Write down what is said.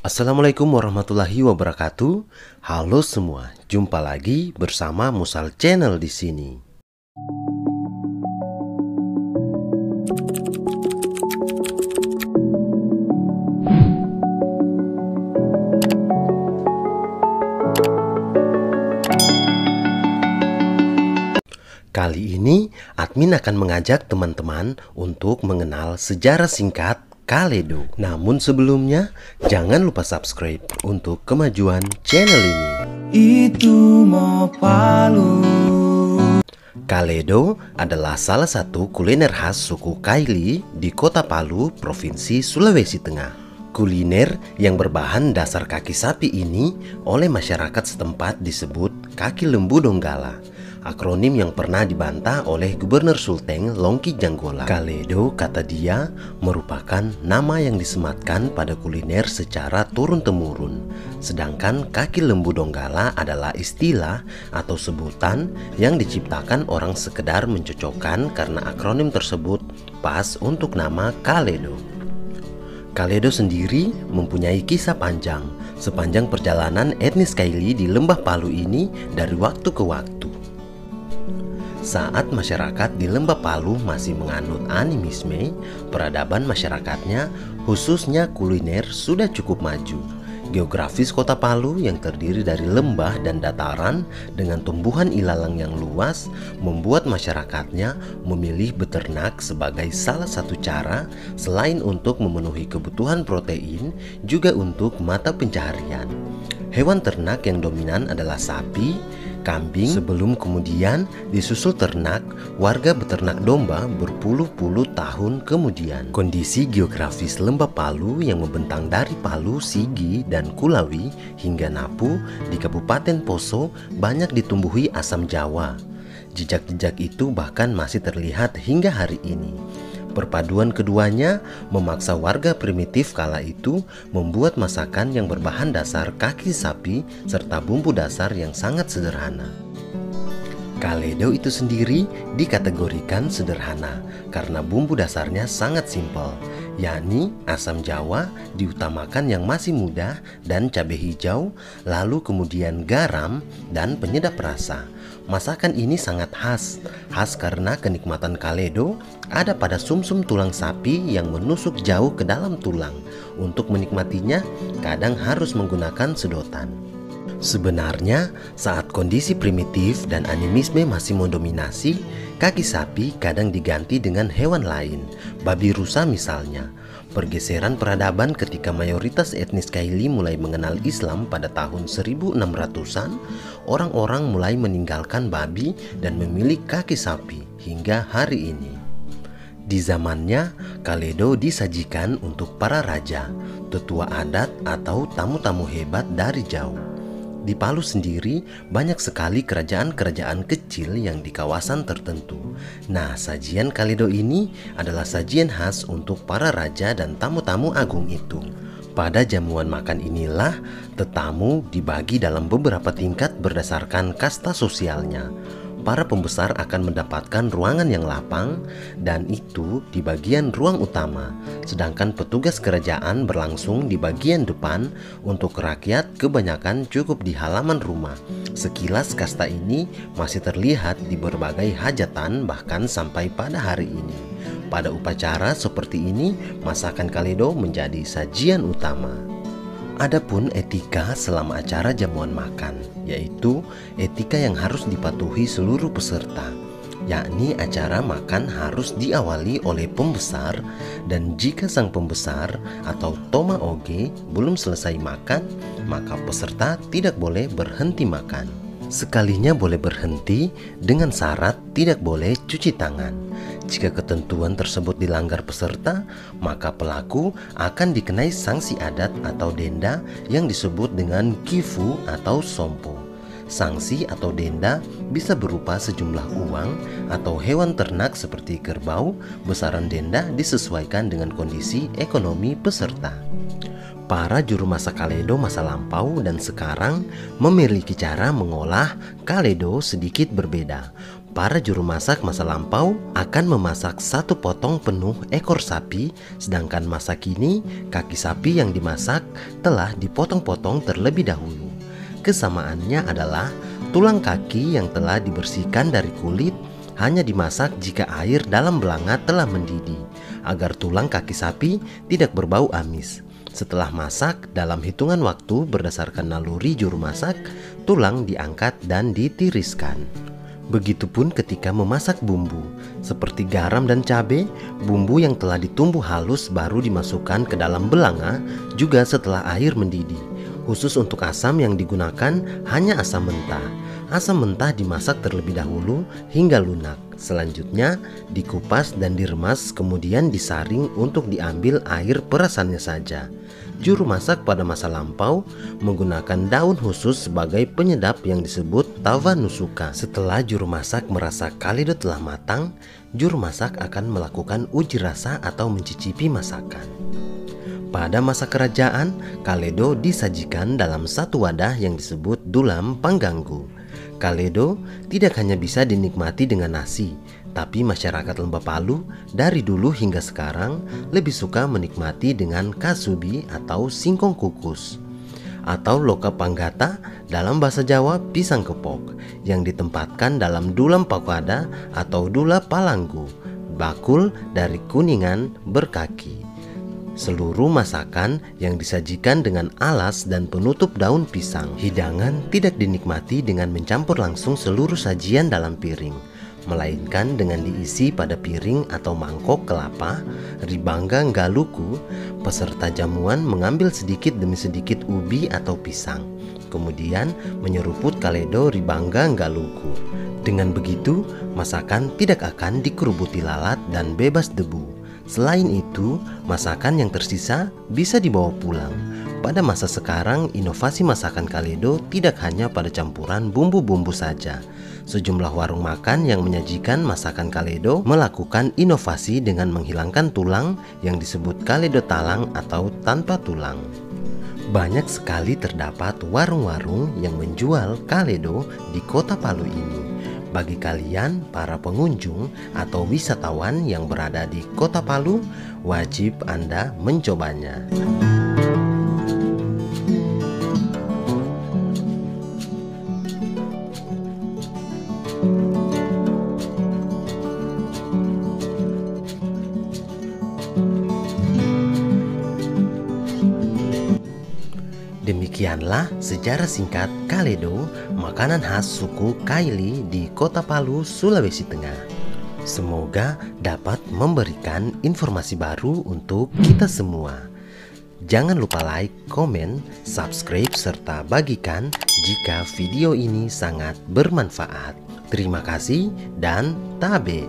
Assalamualaikum warahmatullahi wabarakatuh. Halo semua, jumpa lagi bersama Musal Channel di sini. Kali ini, admin akan mengajak teman-teman untuk mengenal sejarah singkat Kaledo. Namun sebelumnya, jangan lupa subscribe untuk kemajuan channel ini. Itu mau Palu. Kaledo adalah salah satu kuliner khas suku Kaili di Kota Palu, Provinsi Sulawesi Tengah. Kuliner yang berbahan dasar kaki sapi ini oleh masyarakat setempat disebut kaki lembu Donggala, akronim yang pernah dibantah oleh Gubernur Sulteng Longki Janggola. Kaledo, kata dia, merupakan nama yang disematkan pada kuliner secara turun-temurun. Sedangkan kaki lembu Donggala adalah istilah atau sebutan yang diciptakan orang sekedar mencocokkan karena akronim tersebut pas untuk nama Kaledo. Kaledo sendiri mempunyai kisah panjang sepanjang perjalanan etnis Kaili di Lembah Palu ini dari waktu ke waktu. Saat masyarakat di Lembah Palu masih menganut animisme, peradaban masyarakatnya, khususnya kuliner, sudah cukup maju. Geografis Kota Palu yang terdiri dari lembah dan dataran dengan tumbuhan ilalang yang luas membuat masyarakatnya memilih beternak sebagai salah satu cara selain untuk memenuhi kebutuhan protein, juga untuk mata pencaharian. Hewan ternak yang dominan adalah sapi, kambing, sebelum kemudian disusul ternak, warga beternak domba berpuluh-puluh tahun kemudian. Kondisi geografis Lembah Palu yang membentang dari Palu, Sigi, dan Kulawi hingga Napu di Kabupaten Poso banyak ditumbuhi asam jawa. Jejak-jejak itu bahkan masih terlihat hingga hari ini. Perpaduan keduanya memaksa warga primitif kala itu membuat masakan yang berbahan dasar kaki sapi serta bumbu dasar yang sangat sederhana. Kaledo itu sendiri dikategorikan sederhana karena bumbu dasarnya sangat simpel, yakni asam jawa diutamakan yang masih muda dan cabai hijau, lalu kemudian garam dan penyedap rasa. Masakan ini sangat khas karena kenikmatan Kaledo ada pada sumsum tulang sapi yang menusuk jauh ke dalam tulang. Untuk menikmatinya, kadang harus menggunakan sedotan. Sebenarnya, saat kondisi primitif dan animisme masih mendominasi, kaki sapi kadang diganti dengan hewan lain, babi rusa misalnya. Pergeseran peradaban ketika mayoritas etnis Kaili mulai mengenal Islam pada tahun 1600-an, orang-orang mulai meninggalkan babi dan memilih kaki sapi hingga hari ini. Di zamannya, Kaledo disajikan untuk para raja, tetua adat atau tamu-tamu hebat dari jauh. Di Palu sendiri banyak sekali kerajaan-kerajaan kecil yang di kawasan tertentu. Nah, sajian Kaledo ini adalah sajian khas untuk para raja dan tamu-tamu agung itu. Pada jamuan makan inilah tetamu dibagi dalam beberapa tingkat berdasarkan kasta sosialnya. Para pembesar akan mendapatkan ruangan yang lapang dan itu di bagian ruang utama, sedangkan petugas kerajaan berlangsung di bagian depan. Untuk rakyat kebanyakan cukup di halaman rumah. Sekilas kasta ini masih terlihat di berbagai hajatan bahkan sampai pada hari ini. Pada upacara seperti ini, masakan Kaledo menjadi sajian utama. Adapun etika selama acara jamuan makan, yaitu etika yang harus dipatuhi seluruh peserta, yakni acara makan harus diawali oleh pembesar, dan jika sang pembesar atau toma oge belum selesai makan, maka peserta tidak boleh berhenti makan. Sekalinya boleh berhenti dengan syarat tidak boleh cuci tangan. Jika ketentuan tersebut dilanggar peserta, maka pelaku akan dikenai sanksi adat atau denda yang disebut dengan kifu atau sompo. Sanksi atau denda bisa berupa sejumlah uang atau hewan ternak seperti kerbau. Besaran denda disesuaikan dengan kondisi ekonomi peserta. Para juru masak Kaledo masa lampau dan sekarang memiliki cara mengolah Kaledo sedikit berbeda. Para juru masak masa lampau akan memasak satu potong penuh ekor sapi, sedangkan masa kini kaki sapi yang dimasak telah dipotong-potong terlebih dahulu. Kesamaannya adalah tulang kaki yang telah dibersihkan dari kulit hanya dimasak jika air dalam belanga telah mendidih, agar tulang kaki sapi tidak berbau amis. Setelah masak, dalam hitungan waktu berdasarkan naluri juru masak, tulang diangkat dan ditiriskan. Begitupun ketika memasak bumbu, seperti garam dan cabai, bumbu yang telah ditumbuk halus baru dimasukkan ke dalam belanga juga setelah air mendidih. Khusus untuk asam yang digunakan hanya asam mentah. Asam mentah dimasak terlebih dahulu hingga lunak. Selanjutnya dikupas dan diremas, kemudian disaring untuk diambil air perasannya saja. Juru masak pada masa lampau menggunakan daun khusus sebagai penyedap yang disebut tawa nusuka. Setelah juru masak merasa kaledo telah matang, juru masak akan melakukan uji rasa atau mencicipi masakan. Pada masa kerajaan, kaledo disajikan dalam satu wadah yang disebut dulam pangganggu. Kaledo tidak hanya bisa dinikmati dengan nasi, tapi masyarakat Lembah Palu dari dulu hingga sekarang lebih suka menikmati dengan kasubi atau singkong kukus, atau loka panggata dalam bahasa Jawa pisang kepok, yang ditempatkan dalam dulam pakwada atau dula palanggu, bakul dari kuningan berkaki. Seluruh masakan yang disajikan dengan alas dan penutup daun pisang. Hidangan tidak dinikmati dengan mencampur langsung seluruh sajian dalam piring, melainkan dengan diisi pada piring atau mangkok kelapa, ribangga nggaluku. Peserta jamuan mengambil sedikit demi sedikit ubi atau pisang, kemudian menyeruput kaledo ribangga nggaluku. Dengan begitu, masakan tidak akan dikerubuti lalat dan bebas debu. Selain itu, masakan yang tersisa bisa dibawa pulang. Pada masa sekarang, inovasi masakan kaledo tidak hanya pada campuran bumbu-bumbu saja. Sejumlah warung makan yang menyajikan masakan kaledo melakukan inovasi dengan menghilangkan tulang yang disebut kaledo talang atau tanpa tulang. Banyak sekali terdapat warung-warung yang menjual kaledo di kota Palu ini. Bagi kalian para pengunjung atau wisatawan yang berada di kota Palu, wajib Anda mencobanya. Demikianlah sejarah singkat kaledo, makanan khas suku Kaili di kota Palu, Sulawesi Tengah. Semoga dapat memberikan informasi baru untuk kita semua. Jangan lupa like, komen, subscribe, serta bagikan jika video ini sangat bermanfaat. Terima kasih dan tabe.